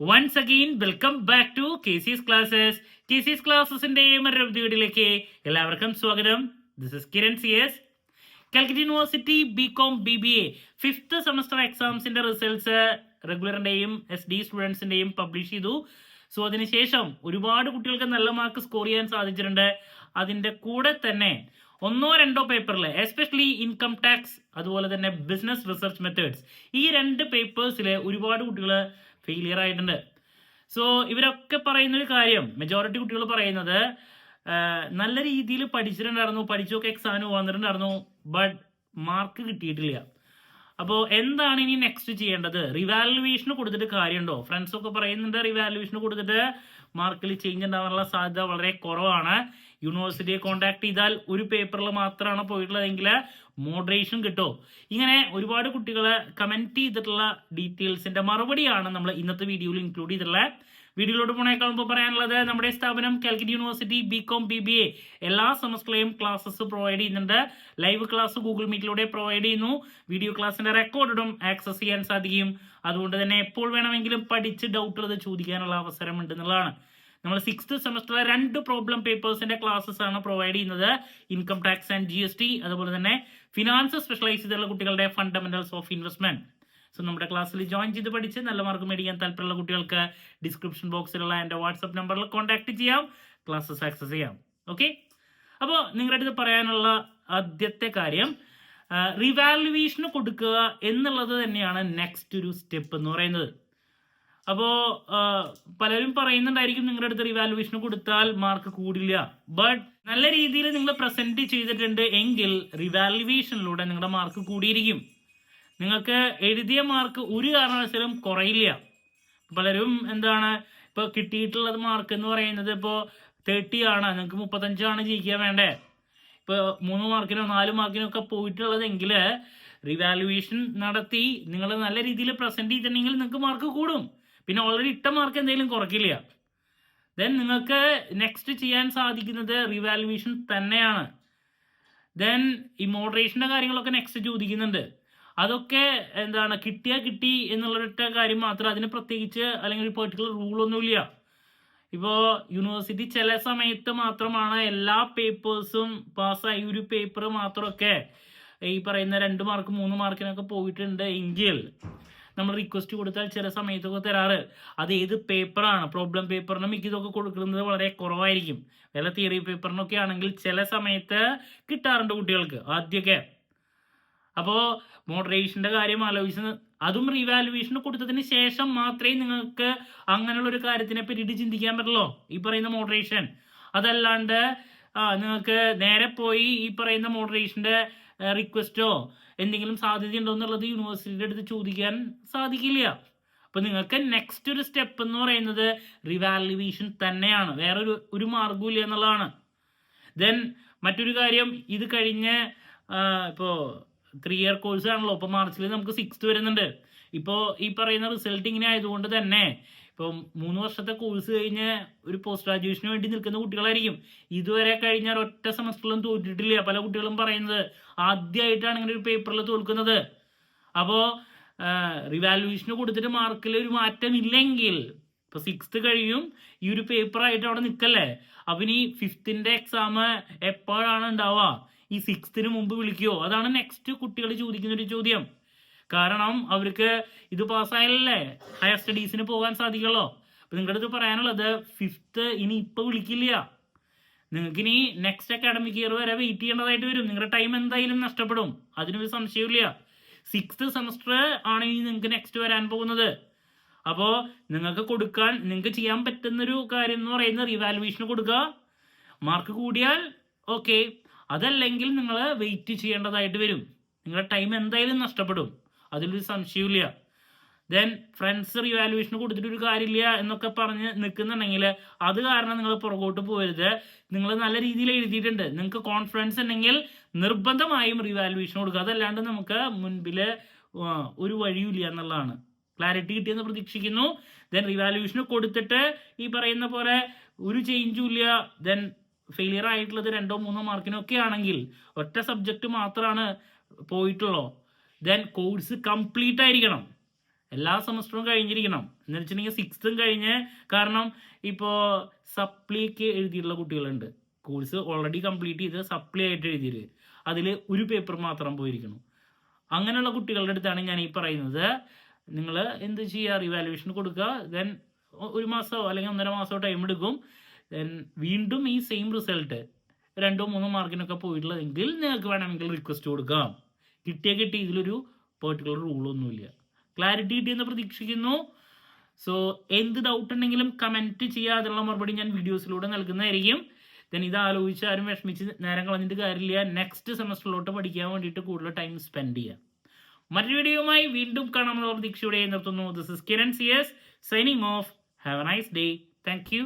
Once again welcome back to KC's classes. KC's ക്ലാസ്സസിന്റെ മറ്റൊരു വീഡിയോയിലേക്ക് എല്ലാവർക്കും സ്വാഗതം. This is Kiran CS. Calicut university BCom BBA 5th semester എക്സാംസിന്റെ റിസൾട്ട്സ് റെഗുലറിന്റെയും SD സ്റ്റുഡൻസിന്റെയും പബ്ലിഷ് ചെയ്തു. സോ അതിനുശേഷം ഒരുപാട് കുട്ടികൾക്ക് നല്ല മാർക്ക് സ്കോർ ചെയ്യാൻ സാധിച്ചിട്ടുണ്ട്. അതിന്റെ കൂടെ തന്നെ ഒന്നോ രണ്ടോ പേപ്പറിൽ എസ്പെഷ്യലി ഇൻകം ടാക്സ് അതുപോലെ തന്നെ ബിസിനസ് റിസർച്ച് മെത്തേഡ്സ് ഈ രണ്ട് പേപ്പേഴ്സിൽ ഒരുപാട് കുട്ടികൾ ഫെയിലിയർ ആയിട്ടുണ്ട്. സോ ഇവരൊക്കെ പറയുന്നൊരു കാര്യം, മെജോറിറ്റി കുട്ടികൾ പറയുന്നത് നല്ല രീതിയിൽ പഠിച്ചിട്ടുണ്ടായിരുന്നു, പഠിച്ചൊക്കെ എക്സാമിന് വന്നിട്ടുണ്ടായിരുന്നു, ബട്ട് മാർക്ക് കിട്ടിയിട്ടില്ല. അപ്പോൾ എന്താണ് ഇനി നെക്സ്റ്റ് ചെയ്യേണ്ടത്? റിവാലുവേഷന് കൊടുത്തിട്ട് കാര്യമുണ്ടോ? ഫ്രണ്ട്സൊക്കെ പറയുന്നുണ്ട് റിവാലുവേഷന് കൊടുത്തിട്ട് മാർക്കിൽ ചേഞ്ച് ഉണ്ടാവാനുള്ള സാധ്യത വളരെ കുറവാണ്. യൂണിവേഴ്സിറ്റിയെ കോൺടാക്ട് ചെയ്താൽ ഒരു പേപ്പറിൽ മാത്രമാണ് പോയിട്ടുള്ളതെങ്കിൽ മോഡറേഷൻ കിട്ടുമോ? ഇങ്ങനെ ഒരുപാട് കുട്ടികൾ കമൻറ്റ് ചെയ്തിട്ടുള്ള ഡീറ്റെയിൽസിന്റെ മറുപടിയാണ് നമ്മൾ ഇന്നത്തെ വീഡിയോയിൽ ഇൻക്ലൂഡ് ചെയ്തിട്ടുള്ളത്. വീഡിയോയിലോട്ട് പോണേക്കാൾ മുമ്പ് പറയാനുള്ളത്, നമ്മുടെ സ്ഥാപനം കാലിക്കറ്റ് യൂണിവേഴ്സിറ്റി BCom BBA എല്ലാ സെമസ്റ്ററിലെയും ക്ലാസ്സസ് പ്രൊവൈഡ് ചെയ്യുന്നുണ്ട്. ലൈവ് ക്ലാസ് ഗൂഗിൾ മീറ്റിലൂടെ പ്രൊവൈഡ് ചെയ്യുന്നു. വീഡിയോ ക്ലാസ്സിന്റെ റെക്കോർഡും ആക്സസ് ചെയ്യാൻ സാധിക്കും. അതുകൊണ്ട് തന്നെ എപ്പോൾ വേണമെങ്കിലും പഠിച്ച് ഡൗട്ടുള്ളത് ചോദിക്കാനുള്ള അവസരം ഉണ്ടെന്നുള്ളതാണ്. നമ്മൾ 6th സെമസ്റ്ററിലെ 2 പ്രോബ്ലം പേപ്പേഴ്സിന്റെ ക്ലാസ്സസ് ആണ് പ്രൊവൈഡ് ചെയ്യുന്നത്. ഇൻകം ടാക്സ് ആൻഡ് GST, അതുപോലെ തന്നെ ഫിനാൻസ് സ്പെഷ്യലൈസ് ചെയ്തുള്ള കുട്ടികളുടെ ഫണ്ടമെന്റൽസ് ഓഫ് ഇൻവെസ്റ്റ്മെന്റ്. സോ നമ്മുടെ ക്ലാസ്സിൽ ജോയിൻ ചെയ്ത് പഠിച്ച് നല്ല മാർക്ക് മേടിക്കാൻ താല്പര്യമുള്ള കുട്ടികൾക്ക് ഡിസ്ക്രിപ്ഷൻ ബോക്സിലുള്ള എൻ്റെ വാട്സപ്പ് നമ്പറിൽ കോൺടാക്ട് ചെയ്യാം, ക്ലാസ്സസ് ആക്സസ് ചെയ്യാം. ഓക്കെ, അപ്പോൾ നിങ്ങളുടെ അടുത്ത് പറയാനുള്ള ആദ്യത്തെ കാര്യം, റിവാലുവേഷന് കൊടുക്കുക എന്നുള്ളത് തന്നെയാണ് നെക്സ്റ്റ് ഒരു സ്റ്റെപ്പ് എന്ന് പറയുന്നത്. അപ്പോൾ പലരും പറയുന്നുണ്ടായിരിക്കും നിങ്ങളുടെ അടുത്ത് റിവാലുവേഷന് കൊടുത്താൽ മാർക്ക് കൂടില്ല. ബട്ട് നല്ല രീതിയിൽ നിങ്ങൾ പ്രസന്റ് ചെയ്തിട്ടുണ്ട് എങ്കിൽ റിവാലുവേഷനിലൂടെ നിങ്ങളുടെ മാർക്ക് കൂടിയിരിക്കും. നിങ്ങൾക്ക് എഴുതിയ മാർക്ക് ഒരു കാരണവശാലും കുറയില്ല. പലരും ഇപ്പോൾ കിട്ടിയിട്ടുള്ളത് മാർക്ക് എന്ന് പറയുന്നത് ഇപ്പോൾ 30 ആണ്, നിങ്ങൾക്ക് 35 ജയിക്കാൻ വേണ്ടേ. ഇപ്പോൾ 3 മാർക്കിനോ 4 മാർക്കിനോ ഒക്കെ പോയിട്ടുള്ളതെങ്കിൽ റിവാലുവേഷൻ നടത്തി നിങ്ങൾ നല്ല രീതിയിൽ പ്രസന്റ് ചെയ്തിട്ടുണ്ടെങ്കിൽ നിങ്ങൾക്ക് മാർക്ക് കൂടും. പിന്നെ ഓൾറെഡി ഇട്ട മാർക്ക് എന്തെങ്കിലും കുറയ്ക്കില്ല. ദെൻ നിങ്ങൾക്ക് നെക്സ്റ്റ് ചെയ്യാൻ സാധിക്കുന്നത് റിവാലുവേഷൻ തന്നെയാണ്. ദെൻ ഈ മോഡറേഷൻ്റെ കാര്യങ്ങളൊക്കെ നെക്സ്റ്റ് ചോദിക്കുന്നുണ്ട്. അതൊക്കെ കിട്ടിയാൽ കിട്ടി എന്നുള്ളൊരൊറ്റ കാര്യം മാത്രം, അതിന് പ്രത്യേകിച്ച് അല്ലെങ്കിൽ ഒരു പെർട്ടിക്കുലർ റൂളൊന്നുമില്ല. ഇപ്പോൾ യൂണിവേഴ്സിറ്റി ചില സമയത്ത് മാത്രമാണ് എല്ലാ പേപ്പേഴ്സും പാസ്സായി ഒരു പേപ്പർ മാത്രമൊക്കെ ഈ പറയുന്ന 2 മാർക്ക് 3 മാർക്കിനൊക്കെ പോയിട്ടുണ്ട് എങ്കിൽ നമ്മൾ റിക്വസ്റ്റ് കൊടുത്താൽ ചില സമയത്തൊക്കെ തരാറ്. അത് ഏത് പേപ്പറാണ്? പ്രോബ്ലം പേപ്പറിന് മിക്കതൊക്കെ കൊടുക്കുന്നത് വളരെ കുറവായിരിക്കും. വല്ല തിയറി പേപ്പറിനൊക്കെ ആണെങ്കിൽ ചില സമയത്ത് കിട്ടാറുണ്ട് കുട്ടികൾക്ക് ആദ്യമൊക്കെ. അപ്പോൾ മോഡറേഷൻ്റെ കാര്യം ആലോചിച്ച് അതും റിവാലുവേഷന് കൊടുത്തതിന് ശേഷം മാത്രമേ നിങ്ങൾക്ക് അങ്ങനെയുള്ളൊരു കാര്യത്തിനെ പറ്റിയിട്ട് ചിന്തിക്കാൻ പറ്റുള്ളൂ, ഈ പറയുന്ന മോഡറേഷൻ. അതല്ലാണ്ട് നിങ്ങൾക്ക് നേരെ പോയി ഈ പറയുന്ന മോഡറേഷൻ്റെ റിക്വസ്റ്റോ എന്തെങ്കിലും സാധ്യതയുണ്ടോ എന്നുള്ളത് യൂണിവേഴ്സിറ്റിയുടെ അടുത്ത് ചോദിക്കാൻ സാധിക്കില്ല. അപ്പോൾ നിങ്ങൾക്ക് നെക്സ്റ്റ് ഒരു സ്റ്റെപ്പ് എന്ന് പറയുന്നത് റിവാലുവേഷൻ തന്നെയാണ്, വേറൊരു മാർഗവും ഇല്ല എന്നുള്ളതാണ്. ദെൻ മറ്റൊരു കാര്യം, ഇത് കഴിഞ്ഞ് ഇപ്പോൾ 3 ഇയർ കോഴ്സ് ആണല്ലോ, ഇപ്പോൾ മാർച്ചിൽ നമുക്ക് 6th വരുന്നുണ്ട്. ഇപ്പോൾ ഈ പറയുന്ന റിസൾട്ട് ഇങ്ങനെ ആയതുകൊണ്ട് തന്നെ ഇപ്പോൾ 3 വർഷത്തെ കോഴ്സ് കഴിഞ്ഞ് ഒരു പോസ്റ്റ് ഗ്രാജുവേഷന് വേണ്ടി നിൽക്കുന്ന കുട്ടികളായിരിക്കും. ഇതുവരെ കഴിഞ്ഞാൽ ഒറ്റ സെമസ്റ്ററിലും തോറ്റിട്ടില്ല. പല കുട്ടികളും പറയുന്നത് ആദ്യമായിട്ടാണ് ഇങ്ങനെ ഒരു പേപ്പറിൽ തോൽക്കുന്നത്. അപ്പോൾ റിവാലുവേഷന് കൊടുത്തിട്ട് മാർക്കിൽ ഒരു മാറ്റം ഇല്ലെങ്കിൽ ഇപ്പോൾ 6th കഴിയും, ഈ ഒരു പേപ്പറായിട്ട് അവിടെ നിൽക്കല്ലേ. അപ്പം ഈ 5th എക്സാം എപ്പോഴാണ് ഉണ്ടാവുക? ഈ 6th മുമ്പ് വിളിക്കുമോ? അതാണ് നെക്സ്റ്റ് കുട്ടികൾ ചോദിക്കുന്നൊരു ചോദ്യം. കാരണം അവർക്ക് ഇത് പാസ്സായാലല്ലേ ഹയർ സ്റ്റഡീസിന് പോകാൻ സാധിക്കുള്ളൂ. അപ്പം നിങ്ങളുടെ അടുത്ത് പറയാനുള്ളത് 5th ഇനി ഇപ്പോൾ വിളിക്കില്ല. നിങ്ങൾക്കിനി നെക്സ്റ്റ് അക്കാഡമിക് ഇയർ വരെ വെയിറ്റ് ചെയ്യേണ്ടതായിട്ട് വരും. നിങ്ങളുടെ ടൈം എന്തായാലും നഷ്ടപ്പെടും, അതിനൊരു സംശയമില്ല. 6th സെമസ്റ്റർ ആണ് ഇനി നിങ്ങൾക്ക് നെക്സ്റ്റ് വരാൻ പോകുന്നത്. അപ്പോൾ നിങ്ങൾക്ക് ചെയ്യാൻ പറ്റുന്നൊരു കാര്യം എന്ന് പറയുന്നത് റിവാലുവേഷന് കൊടുക്കുക. മാർക്ക് കൂടിയാൽ ഓക്കെ, അതല്ലെങ്കിൽ നിങ്ങൾ വെയിറ്റ് ചെയ്യേണ്ടതായിട്ട് വരും. നിങ്ങളുടെ ടൈം എന്തായാലും നഷ്ടപ്പെടും, അതിലൊരു സംശയമില്ല. ദെൻ ഫ്രണ്ട്സ് റിവാലുവേഷന് കൊടുത്തിട്ടൊരു കാര്യമില്ല എന്നൊക്കെ പറഞ്ഞ് നിൽക്കുന്നുണ്ടെങ്കിൽ അത് കാരണം നിങ്ങൾ പുറകോട്ട് പോകരുത്. നിങ്ങൾ നല്ല രീതിയിൽ എഴുതിയിട്ടുണ്ട്, നിങ്ങൾക്ക് കോൺഫിഡൻസ് ഉണ്ടെങ്കിൽ നിർബന്ധമായും റിവാലുവേഷൻ കൊടുക്കുക. അതല്ലാണ്ട് നമുക്ക് മുൻപിൽ ഒരു വഴിയില്ല എന്നുള്ളതാണ്. ക്ലാരിറ്റി കിട്ടിയെന്ന് പ്രതീക്ഷിക്കുന്നു. ദെൻ റിവാലുവേഷന് കൊടുത്തിട്ട് ഈ പറയുന്ന പോലെ ഒരു ചേഞ്ചും ഇല്ല, ദെൻ ഫെയിലിയർ ആയിട്ടുള്ളത് 2-3 മാർക്കിനൊക്കെ ആണെങ്കിൽ, ഒറ്റ സബ്ജക്റ്റ് മാത്രമാണ് പോയിട്ടുള്ളൂ, ദെൻ കോഴ്സ് കംപ്ലീറ്റ് ആയിരിക്കണം. എല്ലാ സെമസ്റ്ററും കഴിഞ്ഞിരിക്കണം എന്ന് വെച്ചിട്ടുണ്ടെങ്കിൽ 6th കഴിഞ്ഞ്. കാരണം ഇപ്പോൾ സപ്ലിക്ക് എഴുതിയിട്ടുള്ള കുട്ടികളുണ്ട്, കോഴ്സ് ഓൾറെഡി കംപ്ലീറ്റ് ചെയ്ത് സപ്ലി ആയിട്ട് എഴുതിയത്, അതിൽ ഒരു പേപ്പർ മാത്രം പോയിരിക്കണം. അങ്ങനെയുള്ള കുട്ടികളുടെ അടുത്താണ് ഞാൻ ഈ പറയുന്നത്, നിങ്ങൾ എന്ത് ചെയ്യുക, റിവാലുവേഷൻ കൊടുക്കുക, ദെൻ 1 മാസമോ അല്ലെങ്കിൽ 1.5 മാസമോ ടൈം എടുക്കും. ദെൻ വീണ്ടും ഈ സെയിം റിസൾട്ട് 2-3 മാർക്കിനൊക്കെ പോയിട്ടുള്ളതെങ്കിൽ നിങ്ങൾക്ക് വേണമെങ്കിൽ റിക്വസ്റ്റ് കൊടുക്കാം. കിട്ടി. ഇതിലൊരു പെർട്ടിക്കുലർ റൂളൊന്നുമില്ല. ക്ലാരിറ്റി കിട്ടിയെന്ന് പ്രതീക്ഷിക്കുന്നു. സോ എന്ത് ഡൗട്ട് ഉണ്ടെങ്കിലും കമൻറ്റ് ചെയ്യുക, അതിനുള്ള മറുപടി ഞാൻ വീഡിയോസിലൂടെ നൽകുന്നതായിരിക്കും. ദെൻ ഇത് ആലോചിച്ച് ആരും വിഷമിച്ച് നേരം കളഞ്ഞിട്ട് കാര്യമില്ല. നെക്സ്റ്റ് സെമസ്റ്ററിലോട്ട് പഠിക്കാൻ വേണ്ടിയിട്ട് കൂടുതൽ ടൈം സ്പെൻഡ് ചെയ്യുക. മറ്റൊരു വീഡിയോയുമായി വീണ്ടും കാണാമെന്നുള്ള പ്രതീക്ഷയോടെ നിർത്തുന്നു. This is Kiran CS signing off. Have a nice day. Thank U.